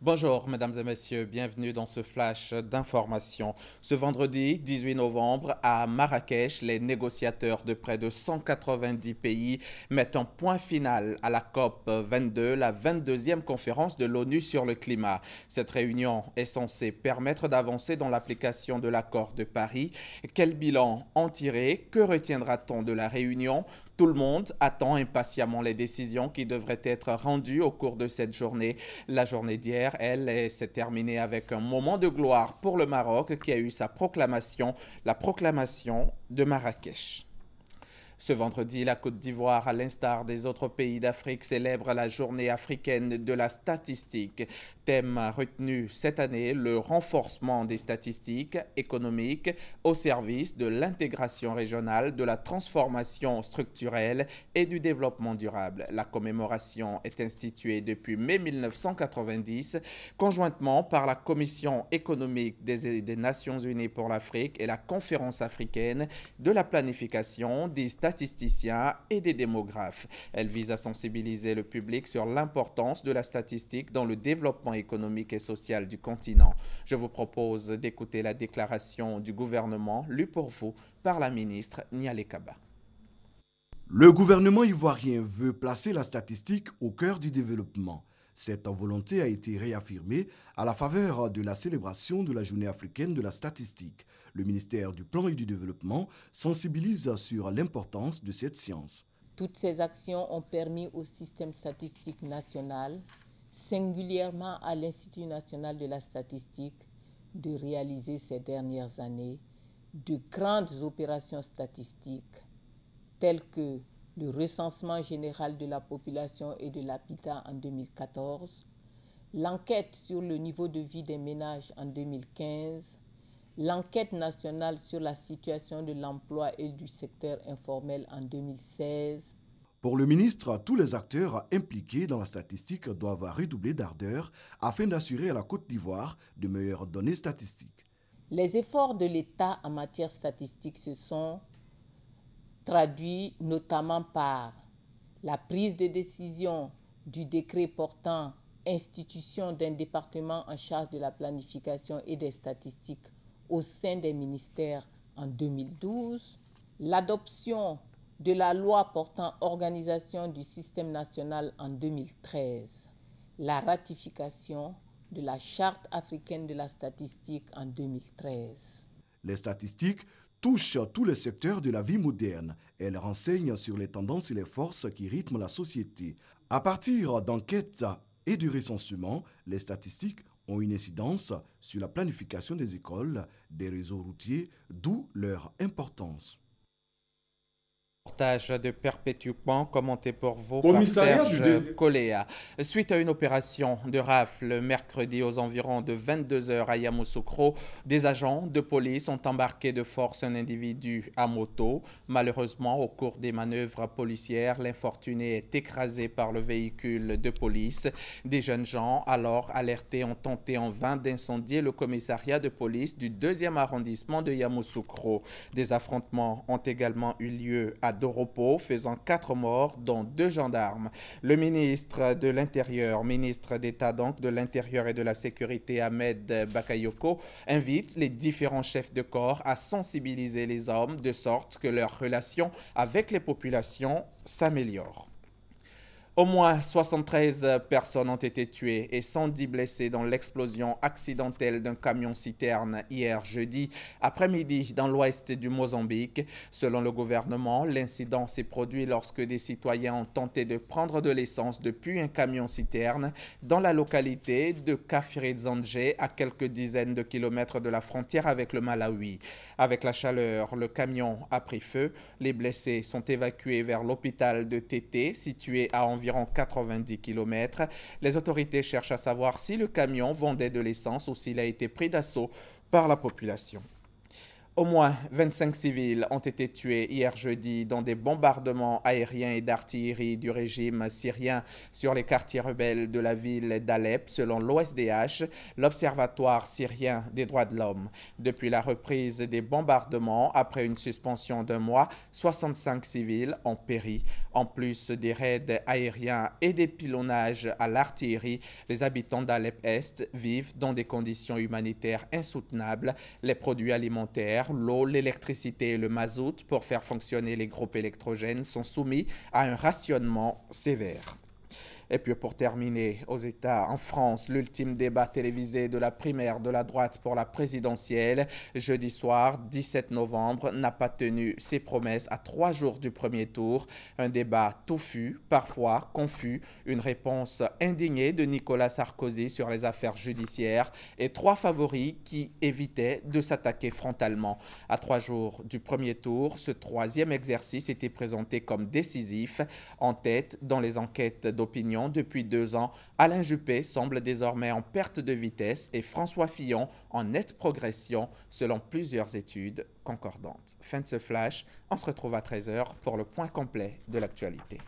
Bonjour, mesdames et messieurs, bienvenue dans ce flash d'information. Ce vendredi 18 novembre, à Marrakech, les négociateurs de près de 190 pays mettent un point final à la COP 22, la 22e conférence de l'ONU sur le climat. Cette réunion est censée permettre d'avancer dans l'application de l'accord de Paris. Quel bilan en tirer? Que retiendra-t-on de la réunion? Tout le monde attend impatiemment les décisions qui devraient être rendues au cours de cette journée. La journée d'hier, elle, s'est terminée avec un moment de gloire pour le Maroc qui a eu sa proclamation, la proclamation de Marrakech. Ce vendredi, la Côte d'Ivoire, à l'instar des autres pays d'Afrique, célèbre la journée africaine de la statistique. Thème retenu cette année, le renforcement des statistiques économiques au service de l'intégration régionale, de la transformation structurelle et du développement durable. La commémoration est instituée depuis mai 1990, conjointement par la Commission économique des Nations Unies pour l'Afrique et la Conférence africaine de la planification des statisticiens et des démographes. Elle vise à sensibiliser le public sur l'importance de la statistique dans le développement économique et social du continent. Je vous propose d'écouter la déclaration du gouvernement lue pour vous par la ministre Niale Kaba. Le gouvernement ivoirien veut placer la statistique au cœur du développement. Cette volonté a été réaffirmée à la faveur de la célébration de la Journée africaine de la statistique. Le ministère du Plan et du Développement sensibilise sur l'importance de cette science. Toutes ces actions ont permis au système statistique national, singulièrement à l'Institut national de la statistique, de réaliser ces dernières années de grandes opérations statistiques telles que le recensement général de la population et de l'habitat en 2014, l'enquête sur le niveau de vie des ménages en 2015, l'enquête nationale sur la situation de l'emploi et du secteur informel en 2016. Pour le ministre, tous les acteurs impliqués dans la statistique doivent redoubler d'ardeur afin d'assurer à la Côte d'Ivoire de meilleures données statistiques. Les efforts de l'État en matière statistique se sont traduit notamment par la prise de décision du décret portant institution d'un département en charge de la planification et des statistiques au sein des ministères en 2012, l'adoption de la loi portant organisation du système national en 2013, la ratification de la Charte africaine de la statistique en 2013. Les statistiques touche tous les secteurs de la vie moderne. Elle renseigne sur les tendances et les forces qui rythment la société. À partir d'enquêtes et du recensement, les statistiques ont une incidence sur la planification des écoles, des réseaux routiers, d'où leur importance. Reportage de Perpétuement commenté pour vous par Serge Coléa. Suite à une opération de rafle mercredi aux environs de 22 h à Yamoussoukro, des agents de police ont embarqué de force un individu à moto. Malheureusement, au cours des manœuvres policières, l'infortuné est écrasé par le véhicule de police. Des jeunes gens, alors alertés, ont tenté en vain d'incendier le commissariat de police du 2e arrondissement de Yamoussoukro. Des affrontements ont également eu lieu à Doropo, faisant 4 morts, dont 2 gendarmes. Le ministre de l'Intérieur, ministre d'État donc de l'Intérieur et de la Sécurité, Ahmed Bakayoko, invite les différents chefs de corps à sensibiliser les hommes de sorte que leur relation avec les populations s'améliore. Au moins 73 personnes ont été tuées et 110 blessées dans l'explosion accidentelle d'un camion-citerne hier jeudi après-midi dans l'ouest du Mozambique. Selon le gouvernement, l'incident s'est produit lorsque des citoyens ont tenté de prendre de l'essence depuis un camion-citerne dans la localité de Kafirizanje, à quelques dizaines de kilomètres de la frontière avec le Malawi. Avec la chaleur, le camion a pris feu. Les blessés sont évacués vers l'hôpital de Tété, situé à environ 90 km. Les autorités cherchent à savoir si le camion vendait de l'essence ou s'il a été pris d'assaut par la population. Au moins 25 civils ont été tués hier jeudi dans des bombardements aériens et d'artillerie du régime syrien sur les quartiers rebelles de la ville d'Alep, selon l'OSDH, l'Observatoire syrien des droits de l'homme. Depuis la reprise des bombardements, après une suspension d'un mois, 65 civils ont péri. En plus des raids aériens et des pilonnages à l'artillerie, les habitants d'Alep-Est vivent dans des conditions humanitaires insoutenables. Les produits alimentaires, l'eau, l'électricité et le mazout pour faire fonctionner les groupes électrogènes sont soumis à un rationnement sévère. Et puis pour terminer, aux États, en France, l'ultime débat télévisé de la primaire de la droite pour la présidentielle, jeudi soir, 17 novembre, n'a pas tenu ses promesses à 3 jours du premier tour. Un débat touffu, parfois confus, une réponse indignée de Nicolas Sarkozy sur les affaires judiciaires et 3 favoris qui évitaient de s'attaquer frontalement. À 3 jours du premier tour, ce 3e exercice était présenté comme décisif. En tête dans les enquêtes d'opinion depuis 2 ans, Alain Juppé semble désormais en perte de vitesse et François Fillon en nette progression selon plusieurs études concordantes. Fin de ce flash, on se retrouve à 13 h pour le point complet de l'actualité.